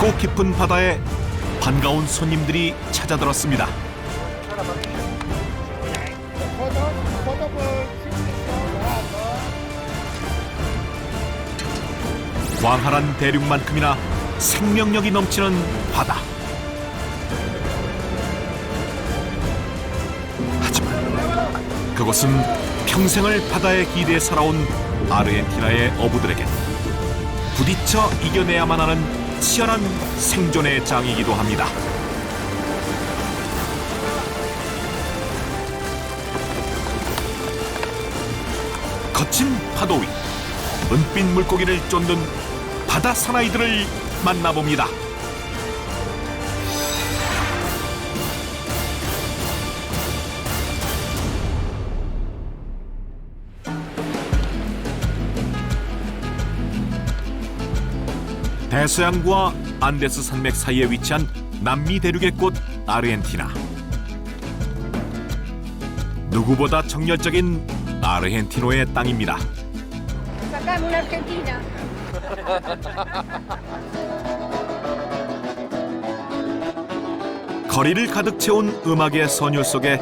깊고 깊은 바다에 반가운 손님들이 찾아들었습니다. 광활한 대륙만큼이나 생명력이 넘치는 바다. 하지만 그곳은 평생을 바다에 기대해 살아온 아르헨티나의 어부들에겐 부딪혀 이겨내야만 하는 치열한 생존의 장이기도 합니다. 거친 파도 위 은빛 물고기를 쫓는 바다 사나이들을 만나봅니다. 대서양과 안데스 산맥 사이에 위치한 남미 대륙의 꽃 아르헨티나. 누구보다 정열적인 아르헨티노의 땅입니다. Sacame una Argentina. 거리를 가득 채운 음악의 선율 속에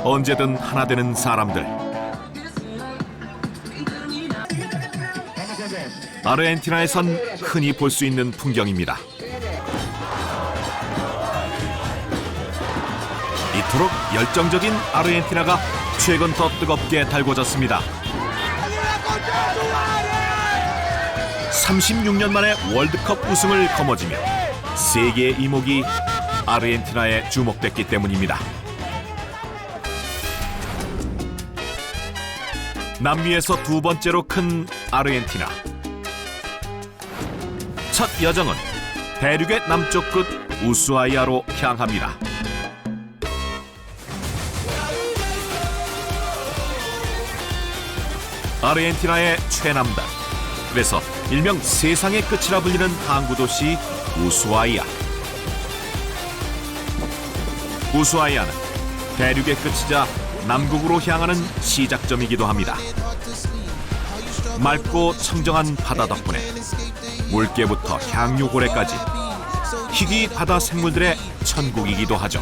언제든 하나 되는 사람들. 아르헨티나에선 흔히 볼 수 있는 풍경입니다. 이토록 열정적인 아르헨티나가 최근 더 뜨겁게 달궈졌습니다. 36년 만에 월드컵 우승을 거머쥐며 세계의 이목이 아르헨티나에 주목됐기 때문입니다. 남미에서 두 번째로 큰 아르헨티나. 첫 여정은 대륙의 남쪽 끝 우수아이아로 향합니다. 아르헨티나의 최남단, 그래서 일명 세상의 끝이라 불리는 항구 도시 우수아이아. 우수아이아는 대륙의 끝이자 남극으로 향하는 시작점이기도 합니다. 맑고 청정한 바다 덕분에 물개부터 향유고래까지 희귀 바다 생물들의 천국이기도 하죠.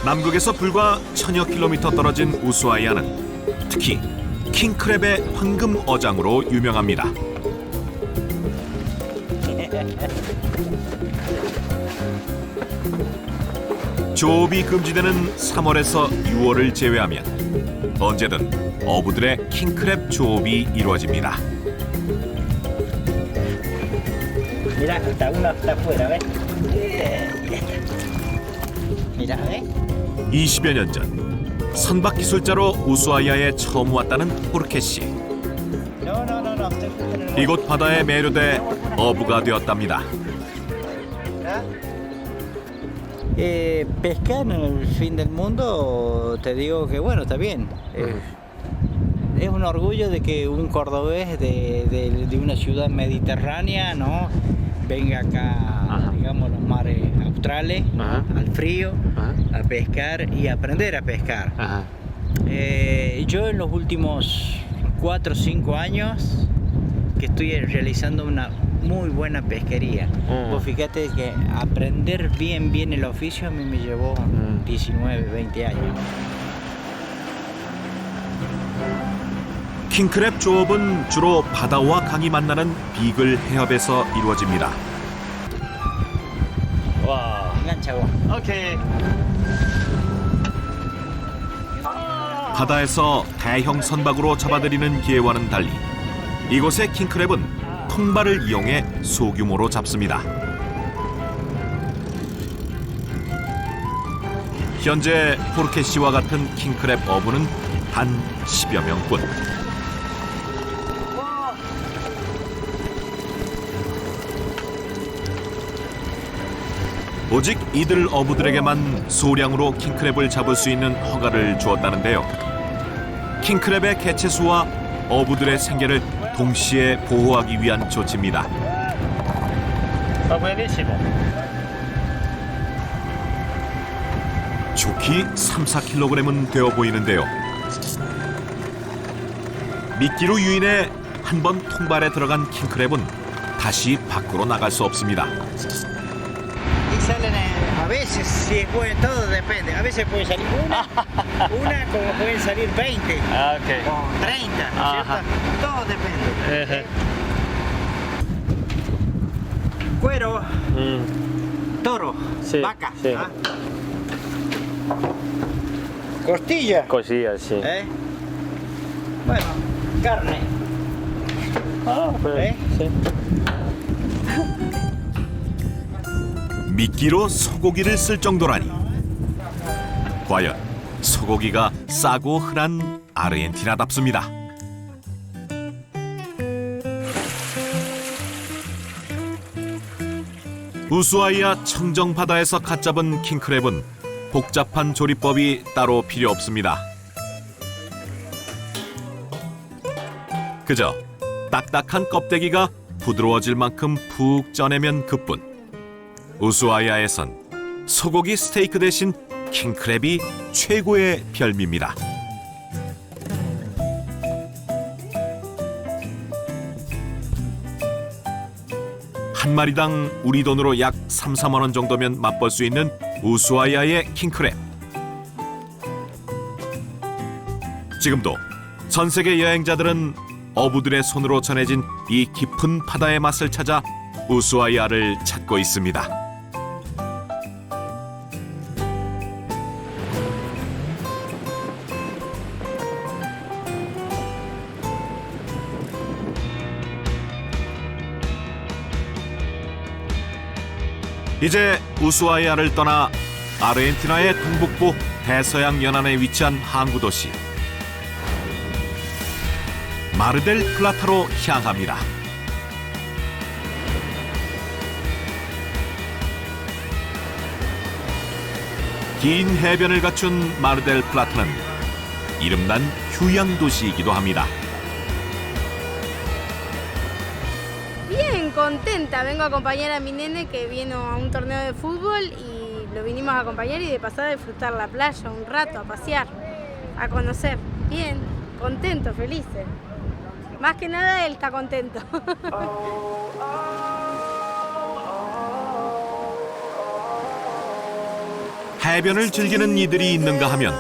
남극에서 불과 1000여 킬로미터 떨어진 우수아이아는 특히 킹크랩의 황금 어장으로 유명합니다. 조업이 금지되는 3월에서 6월을 제외하면 언제든 어부들의 킹크랩 조업이 이루어집니다. Mira, hasta uno está afuera, ¿ves? Mira, ¿ves? 20여 년 전 선박 기술자로 우수아이아에 처음 왔다는 호르케 씨. No, no, no, no. 이곳 바다에 매료돼 어부가 되었답니다. Pescar en el fin del mundo, te digo que bueno, está bien. Es un orgullo de que un cordobés de una ciudad mediterránea, ¿no? Venga acá, digamos, los mares australes, al frío, a pescar y aprender a pescar. Yo en los últimos 4 o 5 años que estoy realizando una muy buena pesquería. Vos fíjate que aprender bien el oficio a mí me llevó 19, 20 años. 킹크랩 조업은 주로 바다와 강이 만나는 비글 해협에서 이루어집니다. Wow. Engancha vos. 오케이. 바다에서 대형 선박으로 잡아들이는 기회와는 달리 이곳의 킹크랩은 통발을 이용해 소규모로 잡습니다. 현재 호르케 씨와 같은 킹크랩 어부는 한 10여 명뿐. 오직 이들 어부들에게만 소량으로 킹크랩을 잡을 수 있는 허가를 주었다는데요. 킹크랩의 개체수와 어부들의 생계를 동시에 보호하기 위한 조치입니다. buenísimo. 좋기 3, 4kg은 되어 보이는데요. 미끼로 유인해 한 번 통발에 들어간 킹크랩은 다시 밖으로 나갈 수 없습니다. Y salen a veces, si puede, todo depende. A veces puede salir una como pueden salir 20 Ah, ok. o 30, ¿no es Ajá. cierto? Todo depende. Cuero, toro, Sí, vaca. sí. ¿Ah? Costilla. Cosillas, sí. Bueno, carne. Ah, pues, sí. 미끼로 소고기를 쓸 정도라니. 과연 소고기가 싸고 흔한 아르헨티나답습니다. 우수아이아 청정 바다에서 갓 잡은 킹크랩은 복잡한 조리법이 따로 필요 없습니다. 그저 딱딱한 껍데기가 부드러워질 만큼 푹 쪄내면 그뿐. 우수아이아에선 소고기 스테이크 대신 킹크랩이 최고의 별미입니다. 한 마리당 우리 돈으로 약 3, 4만 원 정도면 맛볼 수 있는 우수아이아의 킹크랩. 지금도 전 세계 여행자들은 어부들의 손으로 전해진 이 깊은 바다의 맛을 찾아 우수아이아를 찾고 있습니다. 이제 우수아이아를 떠나 아르헨티나의 동북부 대서양 연안에 위치한 항구 도시 마르델 플라타로 향합니다. 긴 해변을 갖춘 마르델 플라타는 이름난 휴양 도시이기도 합니다. Bien, contenta. Vengo a acompañar a mi nene que vino a un torneo de fútbol y lo vinimos a acompañar y de pasar a disfrutar la playa un rato, a pasear, a conocer. Bien, contento, felices. Más que nada él está contento. 해변을 즐기는 이들이 있는가 하면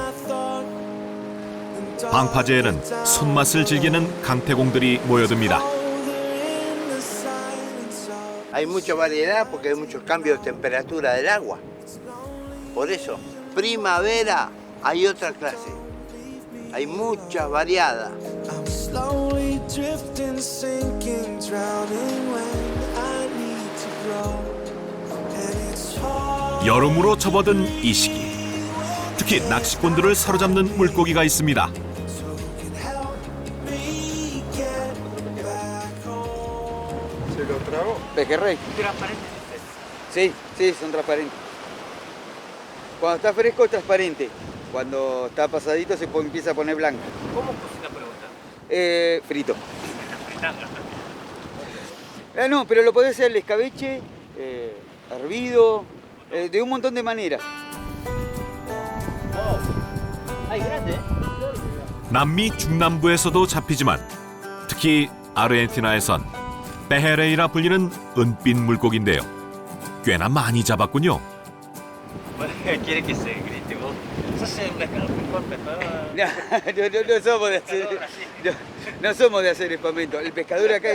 방파제에는 손맛을 즐기는 강태공들이 모여듭니다. Hay mucha variedad porque hay muchos cambios de temperatura del agua. Por eso, primavera hay otra clase. Hay mucha variada. I'm slowly drifting, sinking, drowning when I need to grow. And it's hard. 여름으로 접어든 이 시기, 특히 낚시꾼들을 사로잡는 물고기가 있습니다. Me get back home. Pejerrey. Sí, sí, son transparentes. Cuando está fresco es transparente. Cuando está pasadito empieza a poner blanca. ¿Cómo cocina pregunta? Frito. No, pero lo podés hacer al escabeche, hervido, de un montón de maneras. Ay, grande. 남미 중남부에서도 잡히지만 특히 아르헨티나에선 페헤레이라 불리는 은빛 물고기인데요. 꽤나 많이 잡았군요. ¿Quiere que se grite vos? Sos un pescador, mejor pescador. No somos de hacer, no somos de hacer espamento. El pescador acá,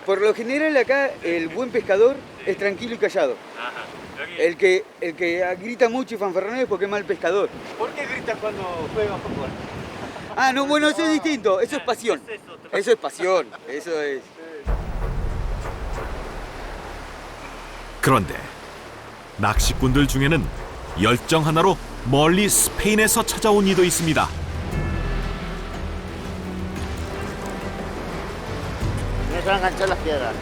por lo general acá, el buen pescador es tranquilo y callado. Ajá. El que grita mucho y fanfarronea es porque es mal pescador. ¿Por qué gritas cuando juegan fútbol? Ah, no, bueno, eso es distinto. Eso es pasión. Eso es pasión. Eso es. 그런데 낚시꾼들 중에는 열정 하나로 멀리 스페인에서 찾아온 이도 있습니다. No se van a enganchar las piedras.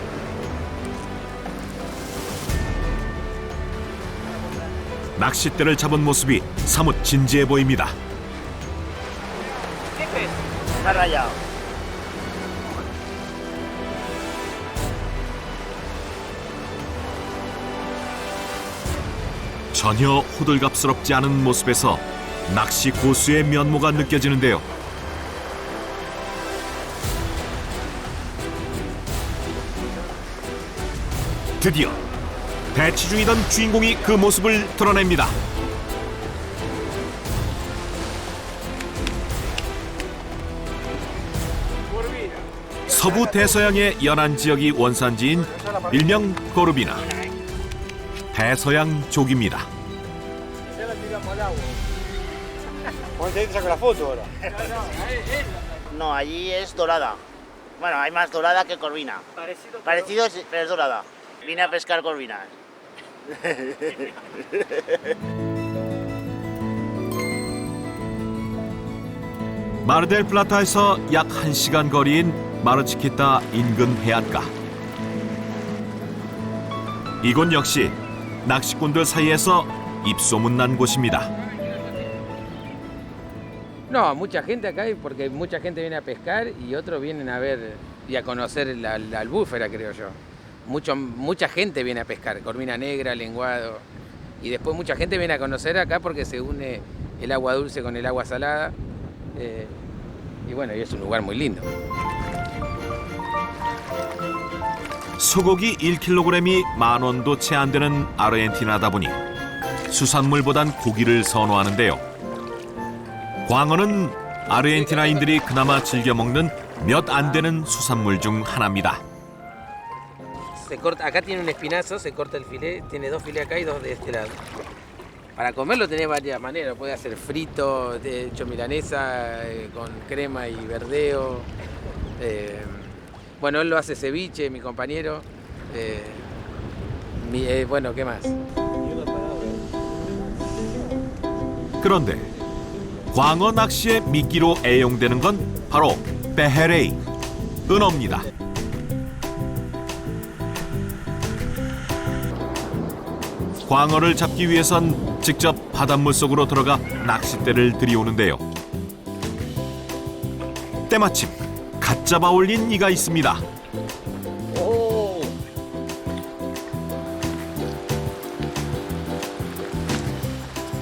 낚싯대를 잡은 모습이 사뭇 진지해 보입니다. Está rayado. 전혀 호들갑스럽지 않은 모습에서 낚시 고수의 면모가 느껴지는데요. 드디어 대치 중이던 주인공이 그 모습을 드러냅니다. 서부 대서양의 연안 지역이 원산지인 일명 고르비나. 대서양 족입니다. No, allí es dorada. Bueno, hay más dorada que corvina. Parecido, sí, pero es dorada. Vine a pescar corvinas. 마르델 플라타에서 약 1시간 거리인 마르치키타 인근 해안가. 이곳 역시 낚시꾼들 사이에서 입소문난 곳입니다. No, mucha gente acá porque mucha gente viene a pescar y otros vienen a ver y a conocer la albúfera, creo yo. Mucha gente viene a pescar, corvina negra, lenguado. Y después mucha gente viene a conocer acá porque se une el agua dulce con el agua salada. Y bueno, y es un lugar muy lindo. 소고기 1kg이 10,000원도 채 안 되는 아르헨티나다 보니 수산물보단 고기를 선호하는데요. 광어는 아르헨티나인들이 그나마 즐겨 먹는 몇 안 되는 수산물 중 하나입니다. Se corta, acá tiene un espinazo, se corta el filé, tiene 2 filés acá y 2 de este lado. Para comerlo tenés varias maneras, puede hacer frito, hecho milanesa, con crema y verdeo. Bueno, él lo hace ceviche, mi compañero. Bueno, ¿qué más? 그런데 광어 낚시에 미끼로 애용되는 건 바로 베헤레이, 은어입니다. 광어를 잡기 위해선 직접 바닷물 속으로 들어가 낚싯대를 들이오는데요. 때마침 갓 잡아 올린 이가 있습니다.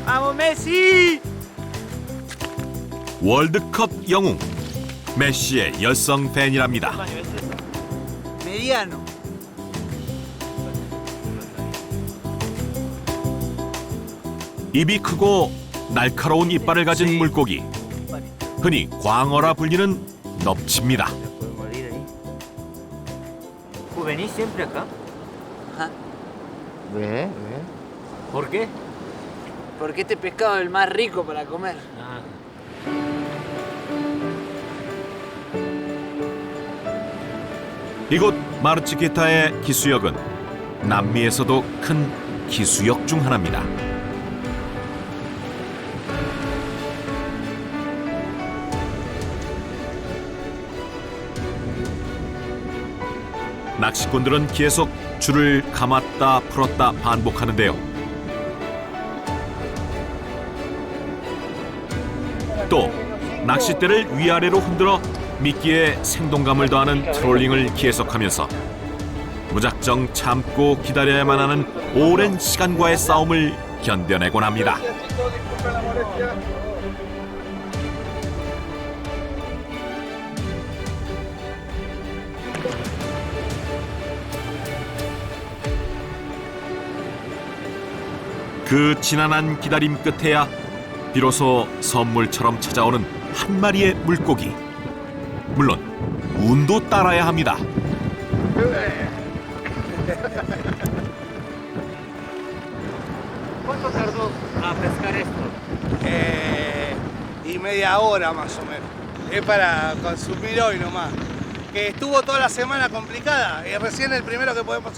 ¡Vamos, Messi! 월드컵 영웅 메시의 열성 팬이랍니다. Mediano. 입이 크고 날카로운 이빨을 가진 물고기, 흔히 광어라 불리는 넙치입니다. ¿Venís siempre acá? ¿Ve? ¿Por qué? Porque este pescado es el más rico para comer. 이곳 마르치키타의 기수역은 남미에서도 큰 기수역 중 하나입니다. 낚시꾼들은 계속 줄을 감았다 풀었다 반복하는데요. 또 낚싯대를 위아래로 흔들어 미끼에 생동감을 더하는 트롤링을 계속하면서 무작정 참고 기다려야만 하는 오랜 시간과의 싸움을 견뎌내곤 합니다. 그 지난한 기다림 끝에야 비로소 선물처럼 찾아오는 한 마리의 물고기. 물론 운도 따라야 합니다. ¿Cuánto tardó a pescar esto? Y media hora más o menos. Es para consumir hoy nomás. Que estuvo toda la semana complicada y recién los 2 primeros que podemos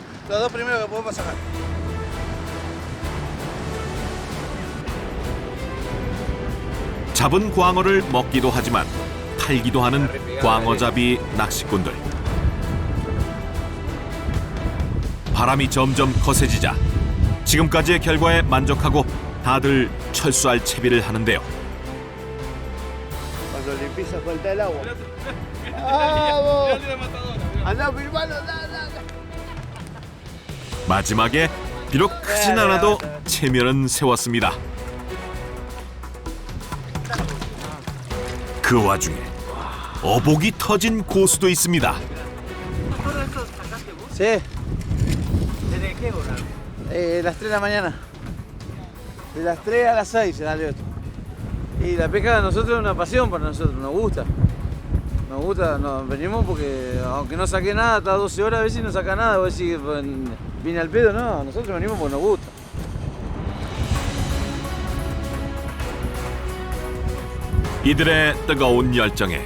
sacar. 잡은 광어를 먹기도 하지만 팔기도 하는 광어잡이 낚시꾼들. 바람이 점점 거세지자 지금까지의 결과에 만족하고 다들 철수할 채비를 하는데요. Cuando le empieza a faltar el agua. ¡Vamos! ¡Anda, mi hermano! 마지막에 비록 크진 않아도 체면은 세웠습니다. 그 와중에 어복이 터진 고수도 있습니다. Sí. Las 3 de la mañana. De las 3 a las 6 se salió esto. Y la pesca de nosotros es una pasión para nosotros, nos gusta. Nos gusta, nos venimos porque aunque no saqué nada, hasta 12 horas a veces no saca nada, vos decís, vine al pedo, no, nosotros venimos porque nos gusta. 이들의 뜨거운 열정에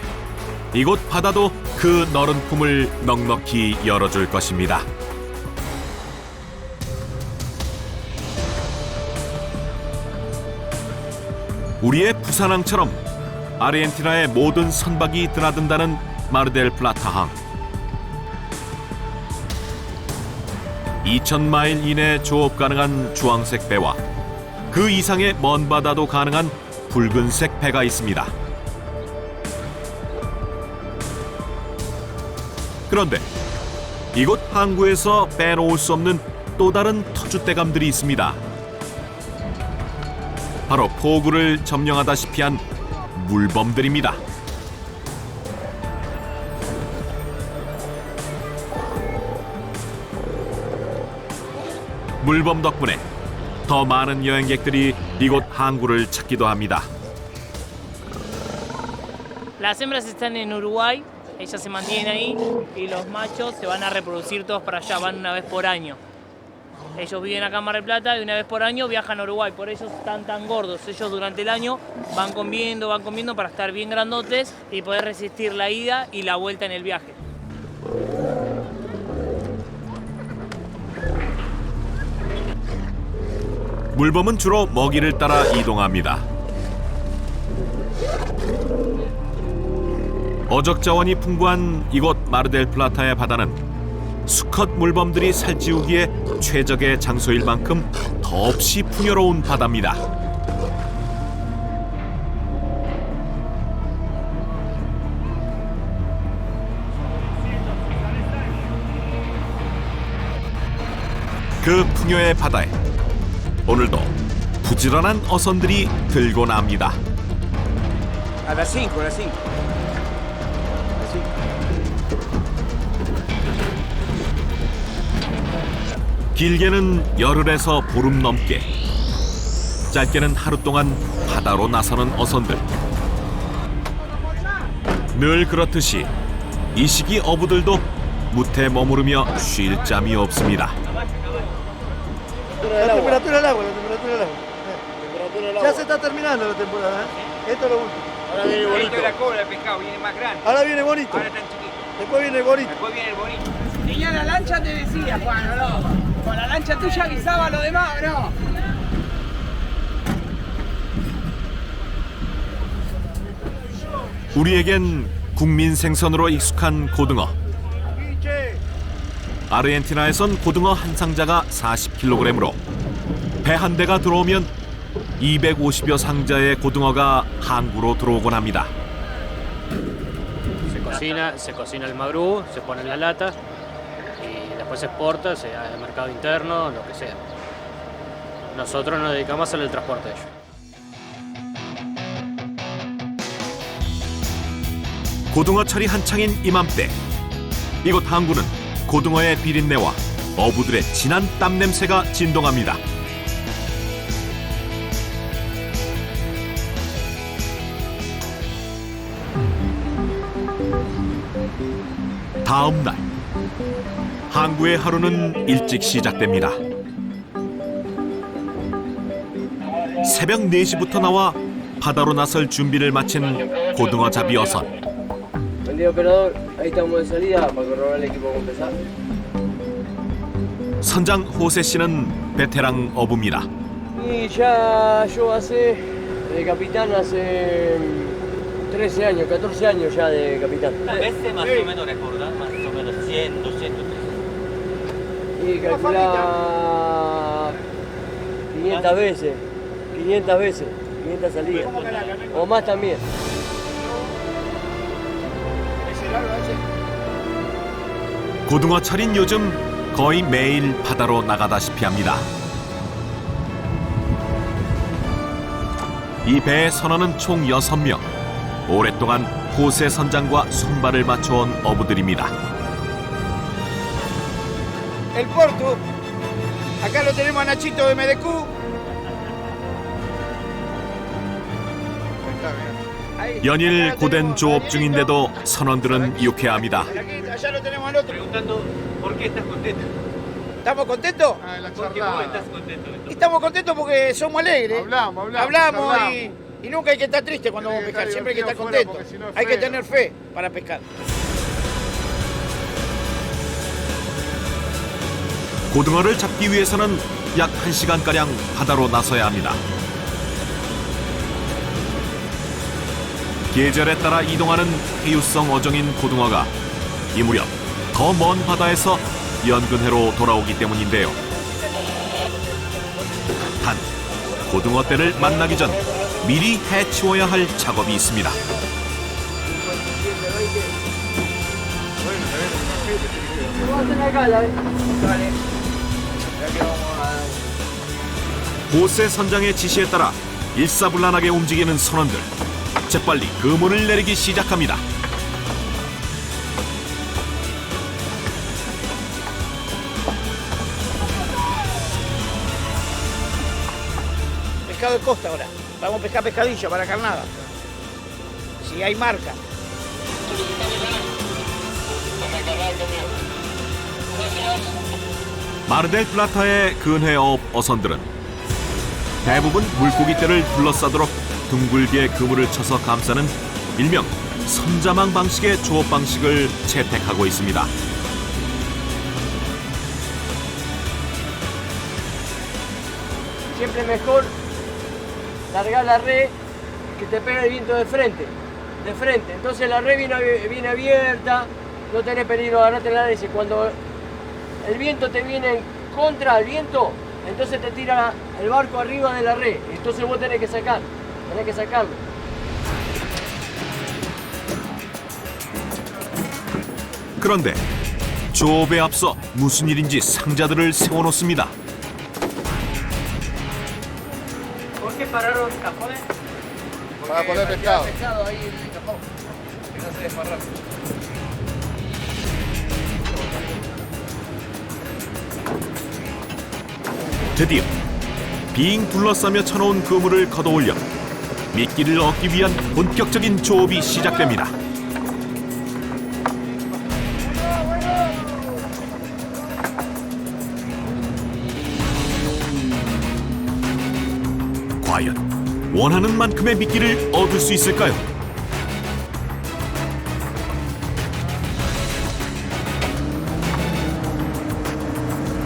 이곳 바다도 그 너른 품을 넉넉히 열어줄 것입니다. 우리의 부산항처럼 아르헨티나의 모든 선박이 드나든다는 마르델 플라타항. 2,000마일 이내 조업 가능한 주황색 배와 그 이상의 먼 바다도 가능한 붉은색 배가 있습니다. 그런데 이곳 항구에서 빼놓을 수 없는 또 다른 터줏대감들이 있습니다. 바로 포구를 점령하다시피 한 물범들입니다. 물범 덕분에 더 많은 여행객들이 이곳 항구를 찾기도 합니다. Las hembras están en Uruguay, ellas se mantienen ahí y los machos se van a reproducir todos para allá, van una vez por año. Ellos viven acá en Mar del Plata y una vez por año viajan a Uruguay, por eso están tan gordos. Ellos durante el año van comiendo para estar bien grandotes y poder resistir la ida y la vuelta en el viaje. 물범은 주로 먹이를 따라 이동합니다. 어적 자원이 풍부한 이곳 마르델 플라타의 바다는 수컷 물범들이 살찌우기에 최적의 장소일 만큼 더없이 풍요로운 바다입니다. 그 풍요의 바다에 오늘도 부지런한 어선들이 들고 납니다. A las 5, a las 5. 길게는 열흘에서 보름 넘게, 짧게는 하루 동안 바다로 나서는 어선들. 늘 그렇듯이 이 시기 어부들도 무태 머무르며 쉴 잠이 없습니다. La temperatura del agua, la temperatura del agua. Ya se está terminando la temporada, ¿eh? Esto es lo último. Ahora viene bonito. Esto es la cola del pescado, viene más grande. Ahora viene bonito. Ahora tan chiquito. Después viene el bonito. Después viene el bonito. Tenía la lancha, te decía, Juan, ¿o no? Con la lancha tuya avisaba a lo demás, ¿o no? 우리에겐 국민 생선으로 익숙한 고등어. 아르헨티나에선 고등어 한 상자가 40kg으로 배 한 대가 들어오면 250여 상자의 고등어가 항구로 들어오곤 합니다. Se cocina el magrú, se pone en la lata y después se exporta, sea de mercado interno, lo que sea. Nosotros nos dedicamos a hacer el transporte de ellos. 고등어 철이 한창인 이맘때 이곳 항구는 고등어의 비린내와 어부들의 진한 땀 냄새가 진동합니다. 다음 날 항구의 하루는 일찍 시작됩니다. 새벽 4시부터 나와 바다로 나설 준비를 마친 고등어 잡이 어선. Buen día, operador. Ahí estamos de salida para corroborar el equipo con pesar. 선장 호세 씨는 베테랑 어부입니다. Y ya yo de capitán hace 13 años, 14 años ya de capitán. ¿A veces más o menos recordar? Más o menos 100, 200, 300. Y calcula 500 veces, 500 salidas. O más también. 고등어 철인 요즘 거의 매일 바다로 나가다시피 합니다. 이 배의 선원은 총 6명. 오랫동안 호세 선장과 손발을 맞춰온 어부들입니다. El puerto, Acá lo tenemos a Nachito de MDQ. 연일 고된 조업 중인데도 선원들은 유쾌합니다. Allá lo tenemos al otro. Preguntando por qué estás contento. ¿Estamos contentos? ¿Por qué vos estás contento? Estamos contentos porque somos alegres. Hablamos charlamos. y nunca hay que estar triste cuando vamos a pescar. Siempre hay que estar contento. Hay que tener fe para pescar. 고등어를 잡기 위해서는 약 1시간가량 바다로 나서야 합니다. 계절에 따라 이동하는 해유성 어종인 고등어가 이 무렵 더 먼 바다에서 연근해로 돌아오기 때문인데요. 단, 고등어 떼를 만나기 전 미리 해치워야 할 작업이 있습니다. 보세 선장의 지시에 따라 일사불란하게 움직이는 선원들. 재빨리 그물을 내리기 시작합니다. Pescado de costa ahora. Vamos a pescar pescadillo para carnada. Si hay marca. 마르델-플라타의 근해어업 어선들은 대부분 물고기떼를 둘러싸도록 둥글게 그물을 쳐서 감싸는 일명 선자망 방식의 조업 방식을 채택하고 있습니다. Siempre mejor largar la red que te pegue el viento de frente. Entonces la red viene abierta, no tenés peligro de agarrarte la hélice. Cuando el viento te viene en contra del viento, entonces te tira el barco arriba de la red. Entonces vos tenés que sacarlo. 그런데 조업에 앞서 무슨 일인지 상자들을 세워놓습니다. ¿Por qué pararon cajones? Para poner pescado. Pescado ahí en el cajón. Que no se desparrame. 드디어 빙 둘러싸며 쳐놓은 그물을 걷어올려 미끼를 얻기 위한 본격적인 조업이 시작됩니다. 과연 원하는 만큼의 미끼를 얻을 수 있을까요?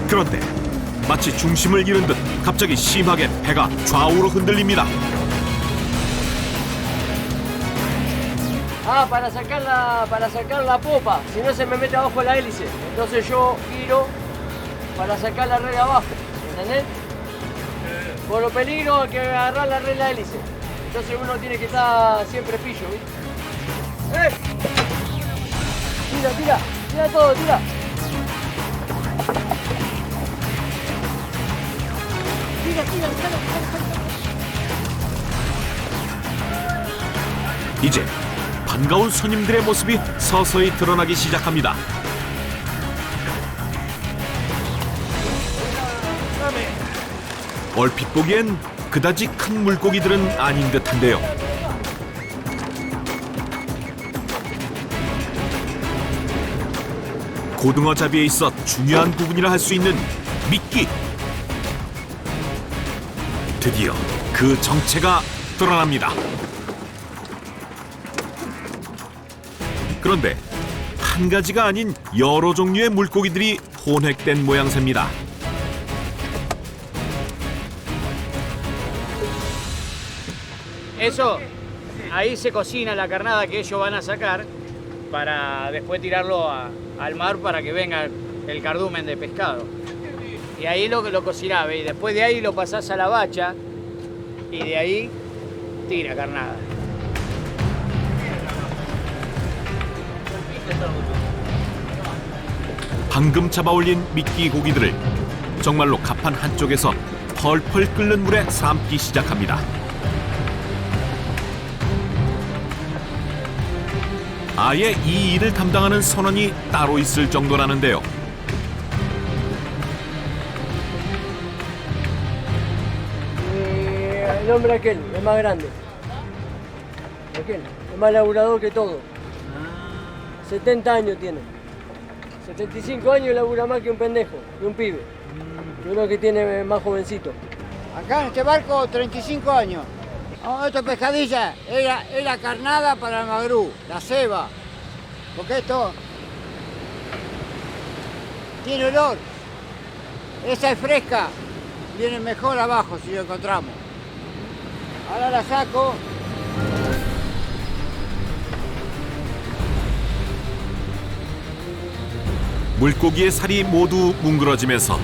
그런데 마치 중심을 잃은 듯 갑자기 심하게 배가 좌우로 흔들립니다. Para sacar la popa, si no se me mete abajo la hélice. Entonces yo giro para sacar la red de abajo, ¿entendés? Por lo peligro que agarrar la red de la hélice. Entonces uno tiene que estar siempre pillo, ¿viste? ¡Eh! Tira todo, tira. 이제 반가운 손님들의 모습이 서서히 드러나기 시작합니다. 얼핏 보기엔 그다지 큰 물고기들은 아닌 듯한데요. 고등어 잡이에 있어 중요한 부분이라 할 수 있는 미끼. 드디어 그 정체가 드러납니다. 그런데 한 가지가 아닌 여러 종류의 물고기들이 혼획된 모양새입니다. Eso, ahí se cocina la carnada que ellos van a sacar para después tirarlo al mar para que venga el cardumen de pescado. Y ahí lo cocinás, y después de ahí lo pasás a la bacha y de ahí tira carnada. 방금 잡아올린 미끼 고기들을 정말로 갑판 한쪽에서 펄펄 끓는 물에 삶기 시작합니다. 아예 이 일을 담당하는 선원이 따로 있을 정도라는데요. hombre aquel, el más grande. Aquel, el más laburador que todo. 70 años tiene. 75 años y labura más que un pendejo, que un pibe. Yo creo que tiene más jovencito. Acá en este barco 35 años. Oh, esto es pescadilla, es la carnada para el magrú, la ceba. Porque esto tiene olor. Esa es fresca, viene mejor abajo si lo encontramos. Ahora la saco. 물고기의 살이 모두 뭉그러지면서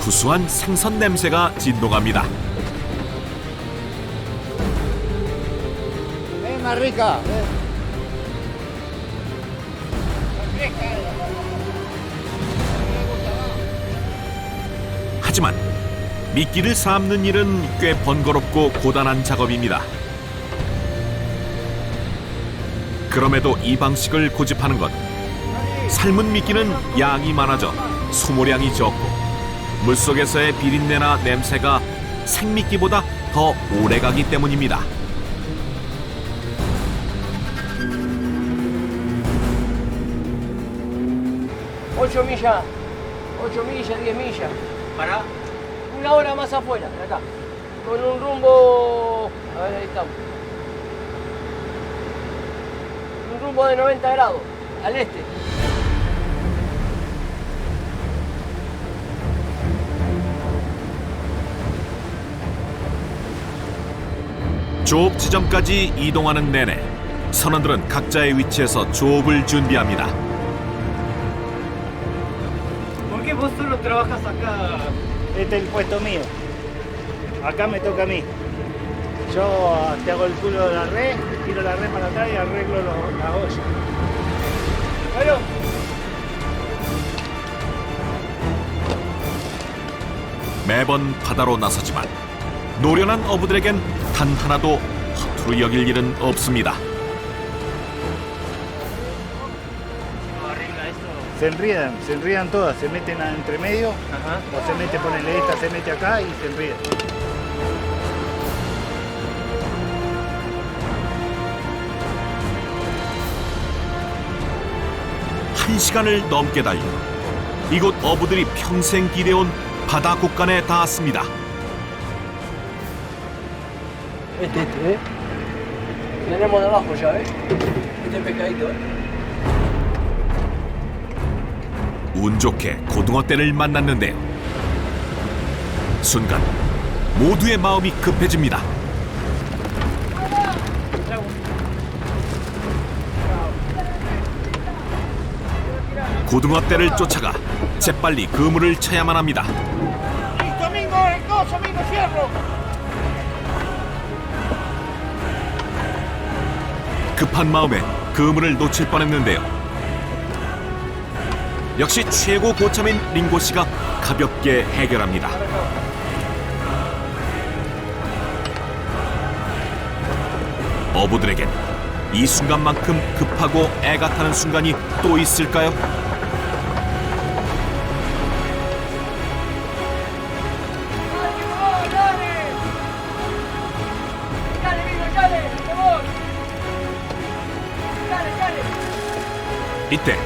구수한 생선 냄새가 진동합니다. Es más rica. 하지만 미끼를 삶는 일은 꽤 번거롭고 고단한 작업입니다. 그럼에도 이 방식을 고집하는 것, 삶은 미끼는 양이 많아져 수모량이 적고 물속에서의 비린내나 냄새가 생미끼보다 더 오래가기 때문입니다. Ocho millas, 10 millas. ¿Para? Una hora más afuera, de acá. Con un rumbo. A ver, ahí estamos. Un rumbo de 90 grados, al este. 조업 지점까지 이동하는 내내 선원들은 각자의 위치에서 조업을 준비합니다. ¿Por qué vos solo trabajas acá? Este es el puesto mío. Acá me toca a mí. Yo te hago el culo de la red, tiro la red para atrás y arreglo la olla. Bueno. 매번 바다로 나서지만 노련한 어부들에겐 단 하나도 허투루 여길 일은 없습니다. Se enrían todas, se meten entre medio, o se mete, ponele esta, se mete acá y se enrían. 한 시간을 넘게 달려 이곳 어부들이 평생 기대온 바다 곳간에 닿았습니다. Este, Tenemos de abajo ya, Este pescadito, 운 좋게 고등어떼를 만났는데요. 순간 모두의 마음이 급해집니다. 고등어떼를 쫓아가 재빨리 그물을 쳐야만 합니다. Listo, Mingo, el coso, Mingo, fierro. 급한 마음에 그물을 놓칠 뻔했는데요. 역시 최고 고참인 링고 씨가 가볍게 해결합니다. 어부들에겐 이 순간만큼 급하고 애가 타는 순간이 또 있을까요? 이때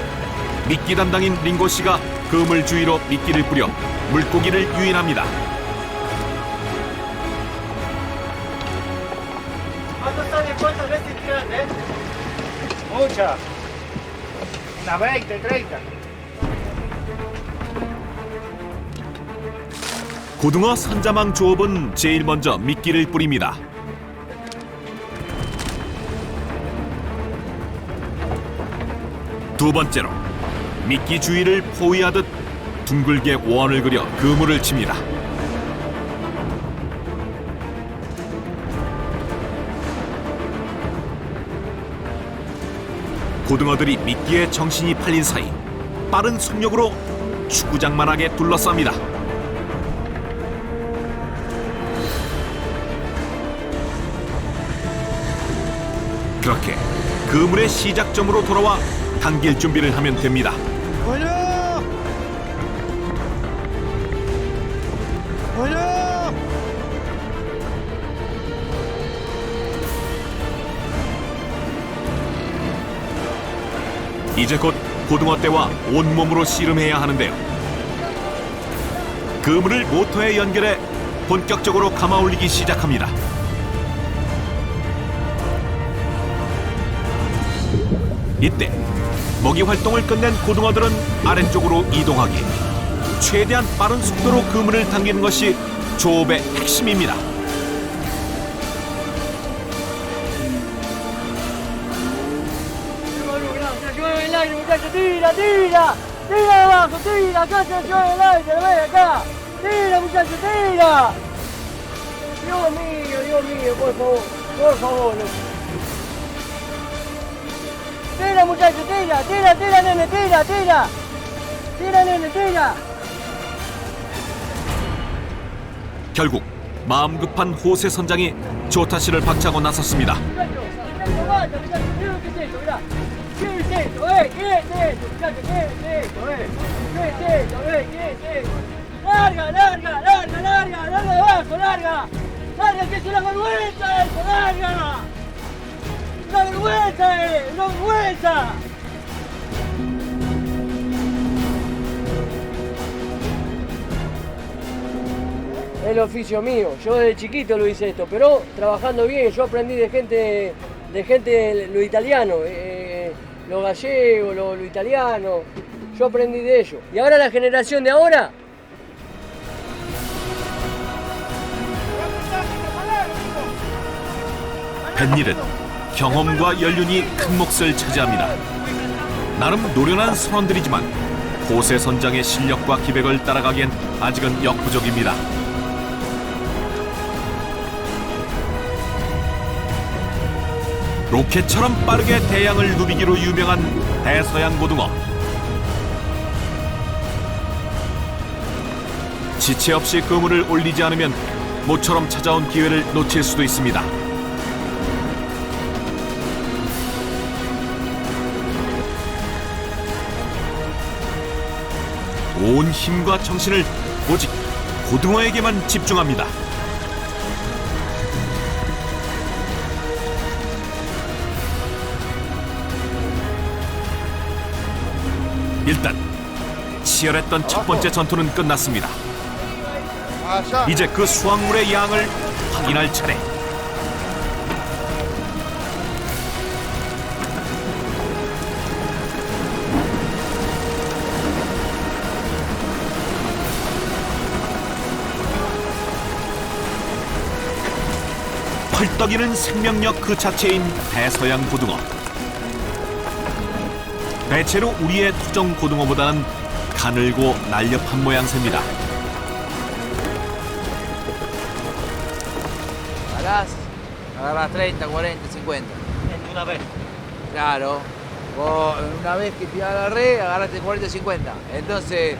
미끼 담당인 링고 씨가 그물 주위로 미끼를 뿌려 물고기를 유인합니다. ¿Cuántas veces tiraste? Muchas. Unas 20, 30. 고등어 선자망 조업은 제일 먼저 미끼를 뿌립니다. 두 번째로 미끼 주위를 포위하듯 둥글게 원을 그려 그물을 칩니다. 고등어들이 미끼에 정신이 팔린 사이 빠른 속력으로 축구장만하게 둘러쌉니다. 그렇게 그물의 시작점으로 돌아와 당길 준비를 하면 됩니다. 이제 곧 고등어 떼와 온몸으로 씨름해야 하는데요. 그물을 모터에 연결해 본격적으로 감아 올리기 시작합니다. 이때 먹이 활동을 끝낸 고등어들은 아래쪽으로 이동하기, 최대한 빠른 속도로 그물을 당기는 것이 조업의 핵심입니다. el aire, muchachos, tira, tira, tira abajo, tira, acá se lleva el aire, ven acá, tira, muchachos, tira. Dios mío, por favor, loco. Tira, muchachos, tira, tira, tira, nene, tira, tira, tira, nene, tira. 결국 마음 급한 호세 선장이 조타 씨를 박차고 나섰습니다. ¿Qué es esto? ¿Qué es esto, muchachos? ¿Qué es esto, ¿Qué es esto, ¿Qué es esto? ¡Larga, larga, larga, larga! ¡Larga de abajo, larga! ¡Larga, que es una vergüenza esto! ¡Larga! ¡Una vergüenza, ¡una vergüenza! Es el oficio mío. Yo desde chiquito lo hice esto, pero trabajando bien. Yo aprendí de gente lo italiano. Lo gallego, lo italiano, yo aprendí de ellos. Y ahora la generación de ahora... 뱃일은 경험과 연륜이 큰 몫을 차지합니다. 나름 노련한 선원들이지만 호세 선장의 실력과 기백을 따라가기엔 아직은 역부족입니다. 로켓처럼 빠르게 대양을 누비기로 유명한 대서양 고등어. 지체 없이 그물을 올리지 않으면 모처럼 찾아온 기회를 놓칠 수도 있습니다. 온 힘과 정신을 오직 고등어에게만 집중합니다. 일단 치열했던 첫 번째 전투는 끝났습니다. 이제 그 수확물의 양을 확인할 차례. 펄떡이는 생명력 그 자체인 대서양 고등어. 대체로 우리의 토종 고등어보다는 가늘고 날렵한 모양새입니다. Agarrás 30, 40, 50. Una vez. Claro. Vos una vez que tirás la red, agarraste 40, 50. Entonces,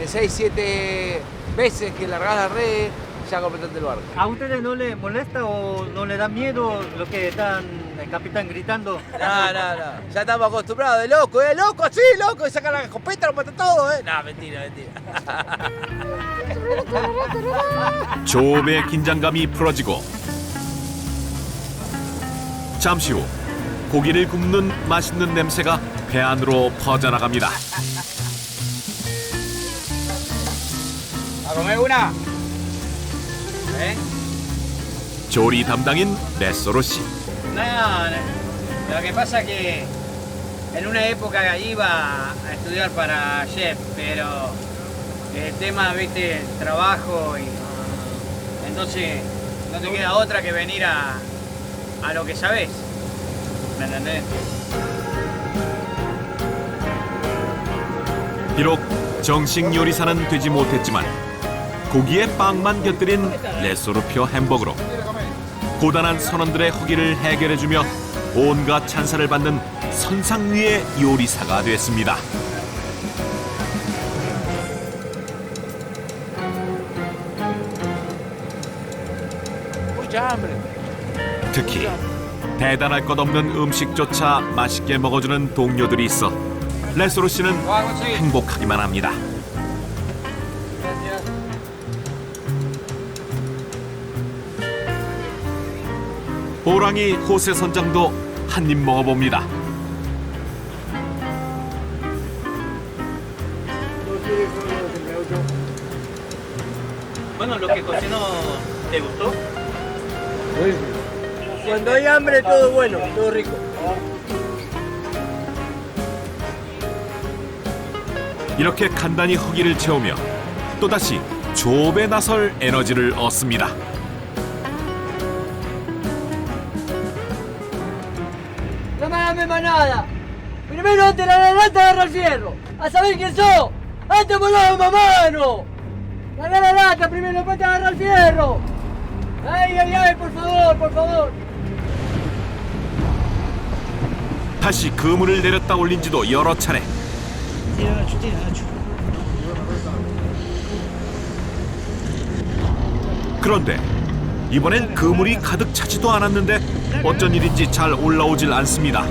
6, 7 veces que largás la red, ya completaste el barco. ¿A ustedes no les molesta o no les da miedo lo que están el capitán gritando? No. Ya estamos acostumbrados. Loco, sí, loco. Y saca la escopeta, lo mata todo, No, mentira. 조업의 긴장감이 풀어지고 잠시 후 고기를 굽는 맛있는 냄새가 배 안으로 퍼져나갑니다. ¿A comer una? 조리 담당인 레소로 씨. No, lo que pasa que en una época iba a estudiar para chef, pero el tema, viste, el trabajo y entonces no te queda otra que venir a lo que sabes, ¿me entendés? 비록 정식 요리사는 되지 못했지만 고기에 빵만 곁들인 레소르표 햄버거로 고단한 선원들의 허기를 해결해주며 온갖 찬사를 받는 선상 위의 요리사가 됐습니다. 특히 대단할 것 없는 음식조차 맛있게 먹어주는 동료들이 있어 레소르 씨는 행복하기만 합니다. 호랑이 호세 선장도 한 입 먹어봅니다. cocinó te gustó? Cuando hay hambre todo bueno, todo rico. 이렇게 간단히 허기를 채우며 또다시 조업에 나설 에너지를 얻습니다. No me hagas manada. Primero antes la lata agarra el fierro. A saber quién sos. Antes volvamos mamano. Agarra la lata primero, después te agarra el fierro. Ay, ay, ay, por favor, por favor. 다시 그물을 내렸다 올린 지도 여러 차례. 그런데 이번엔 그물이 가득 차지도 않았는데 어쩐 일인지 잘 올라오질 않습니다.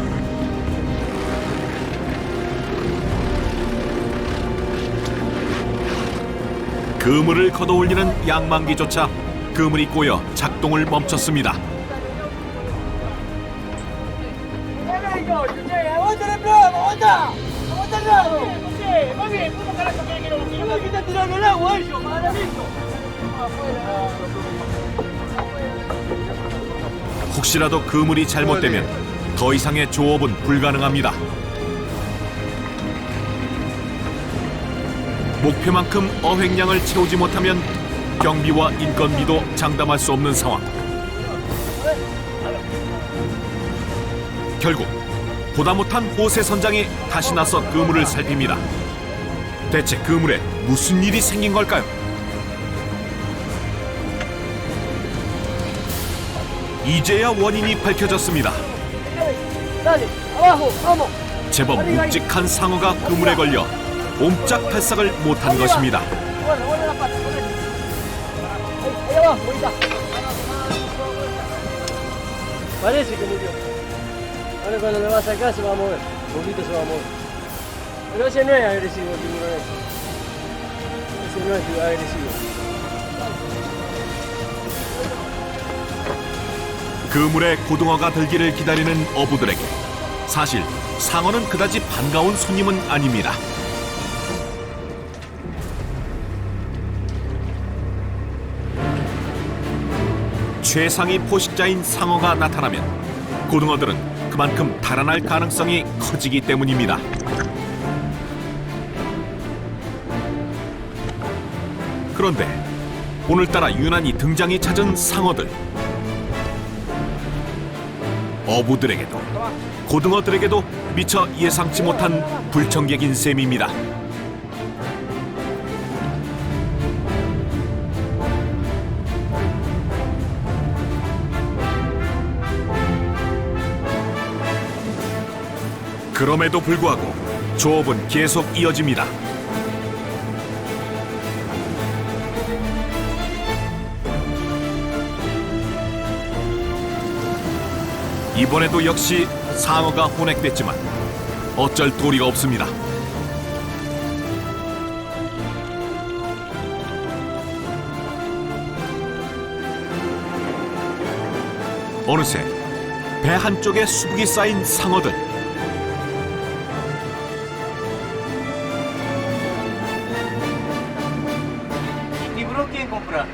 그물을 걷어올리는 양만기조차 그물이 꼬여 작동을 멈췄습니다. ¡Aguanta el programa! ¡Aguanta! ¡Aguanta el rabo! Muy bien, ¿cómo carajo quiere que lo tire? ¿Por qué están tirando el agua ellos, maravito? 혹시라도 그물이 잘못되면 더 이상의 조업은 불가능합니다. 목표만큼 어획량을 채우지 못하면 경비와 인건비도 장담할 수 없는 상황. 결국 보다 못한 호세 선장이 다시 나서 그물을 살핍니다. 대체 그물에 무슨 일이 생긴 걸까요? 이제야 원인이 밝혀졌습니다. 제법 묵직한 상어가 그물에 걸려 옴짝달싹을 못한 것입니다. Parece que murió. Ahora cuando lo va a sacar se va a mover. Un poquito se va a mover. Pero ese no es agresivo, el tiburón ese. Ese no es agresivo. 그물에 고등어가 들기를 기다리는 어부들에게 사실 상어는 그다지 반가운 손님은 아닙니다. 최상위 포식자인 상어가 나타나면 고등어들은 그만큼 달아날 가능성이 커지기 때문입니다. 그런데 오늘따라 유난히 등장이 잦은 상어들. 어부들에게도 고등어들에게도 미처 예상치 못한 불청객인 셈입니다. 그럼에도 불구하고 조업은 계속 이어집니다. 이번에도 역시 상어가 혼액됐지만 어쩔 도리가 없습니다. 어느새 배 한쪽에 수북이 쌓인 상어들. ¿Tiburón quién compra?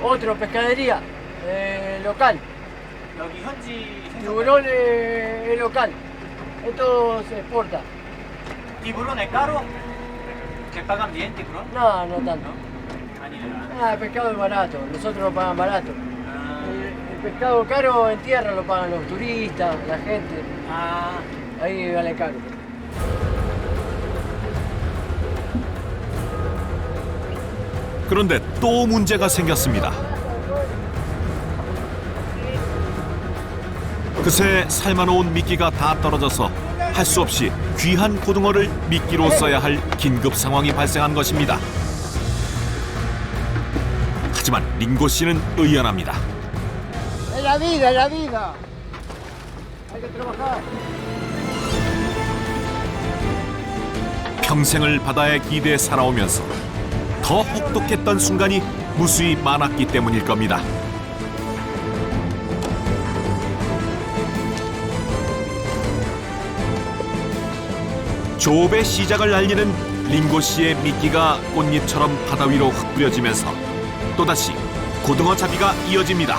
Otro, pescadería local. Tiburón es local. Esto se exporta. ¿Tiburón es caro? ¿Se pagan bien, tiburón? No, no tanto. El pescado es barato, nosotros lo pagan barato. El pescado caro en tierra lo pagan los turistas, la gente. Ahí vale caro. 그런데 또 문제가 생겼습니다. 그새 삶아놓은 미끼가 다 떨어져서 할 수 없이 귀한 고등어를 미끼로 써야 할 긴급 상황이 발생한 것입니다. 하지만 링고 씨는 의연합니다. Es la vida, es la vida. Hay que trabajar. 평생을 바다의 기대에 살아오면서 더 혹독했던 순간이 무수히 많았기 때문일 겁니다. 조업의 시작을 알리는 링고 씨의 미끼가 꽃잎처럼 바다 위로 흩뿌려지면서 또다시 고등어 잡이가 이어집니다.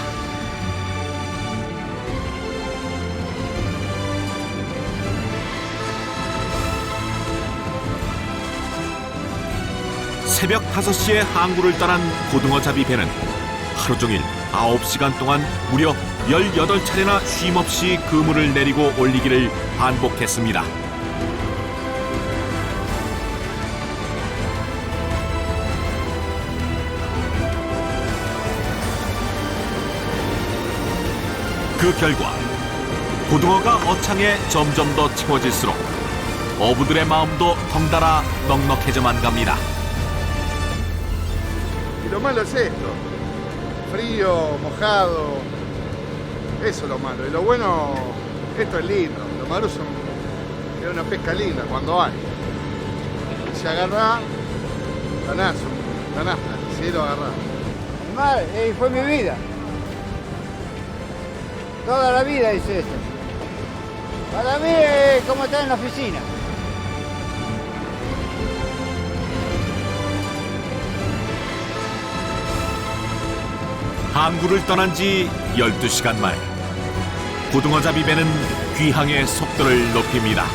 새벽 5시에 항구를 떠난 고등어 잡이 배는 하루 종일 9시간 동안 무려 18차례나 쉼없이 그물을 내리고 올리기를 반복했습니다. 그 결과 고등어가 어창에 점점 더 채워질수록 어부들의 마음도 덩달아 넉넉해져만 갑니다. Y lo malo es esto, frío, mojado, eso es lo malo. Y lo bueno, esto es lindo, lo malo es una pesca linda cuando hay. Si agarrás, ganás plata, si lo agarrás. El mar fue mi vida. Toda la vida hice esto. Para mí es como estar en la oficina. 항구를 떠난 지 12시간 만에 고등어 잡이 배는 귀향의 속도를 높입니다.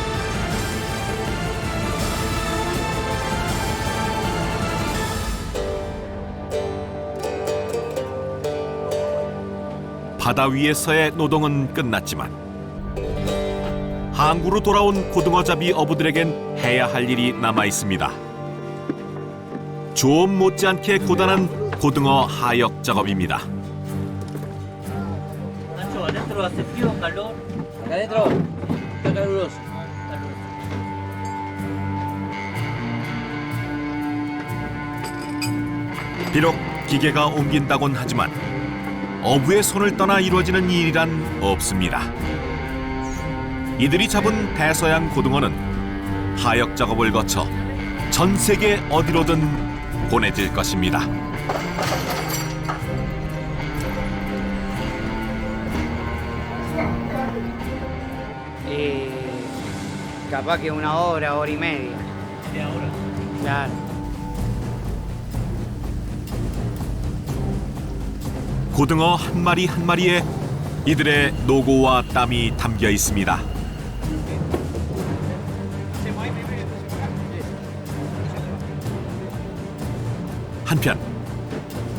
바다 위에서의 노동은 끝났지만 항구로 돌아온 고등어 잡이 어부들에겐 해야 할 일이 남아 있습니다. 좀 못지않게 고단한 고등어 하역 작업입니다. Nacho, ¿adentro hace frío o calor? Acá adentro está caluroso. 비록 기계가 옮긴다곤 하지만 어부의 손을 떠나 이루어지는 일이란 없습니다. 이들이 잡은 대서양 고등어는 하역 작업을 거쳐 전 세계 어디로든 보내질 것입니다. Capaz que 1 hora, hora y media. ¿De ahora? Claro. 고등어 한 마리 한 마리에 이들의 노고와 땀이 담겨 있습니다. 한편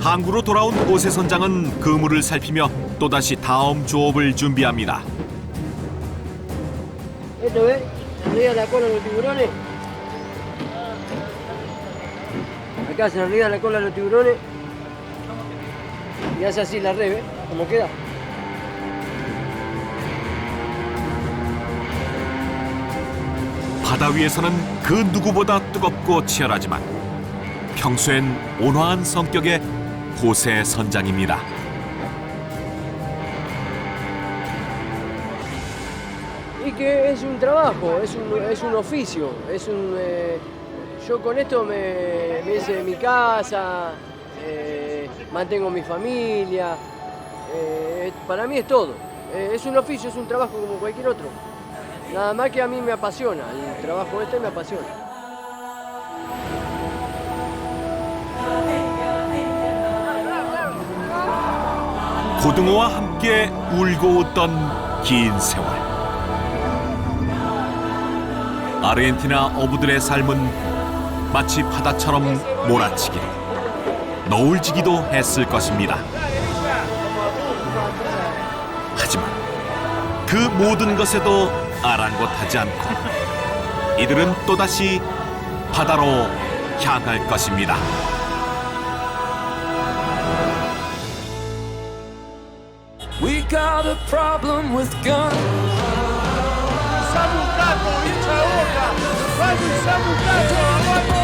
항구로 돌아온 오세 선장은 그물을 살피며 또다시 다음 조업을 준비합니다. ¿Esto ves? Se enreda la cola de los tiburones. Acá se enreda la cola de los tiburones. Y hace así la red, ¿ves? ¿Cómo queda? 바다 위에서는 그 누구보다 뜨겁고 치열하지만 평소엔 온화한 성격의 고세 선장입니다. Y que es un trabajo, es un oficio, yo con esto me hice mi casa, mantengo mi familia, para mí es todo, es un oficio, es un trabajo como cualquier otro, nada más que a mí me apasiona, el trabajo este me apasiona. 고등어와 함께 울고 웃던 긴 세월. 아르헨티나 어부들의 삶은 마치 바다처럼 몰아치기로 너울지기도 했을 것입니다. 하지만 그 모든 것에도 아랑곳하지 않고 이들은 또다시 바다로 향할 것입니다. We got a problem with guns. ¡Sabucaco, hincha de Boca! ¡Vaya, Sabucaco! ¡Vamos!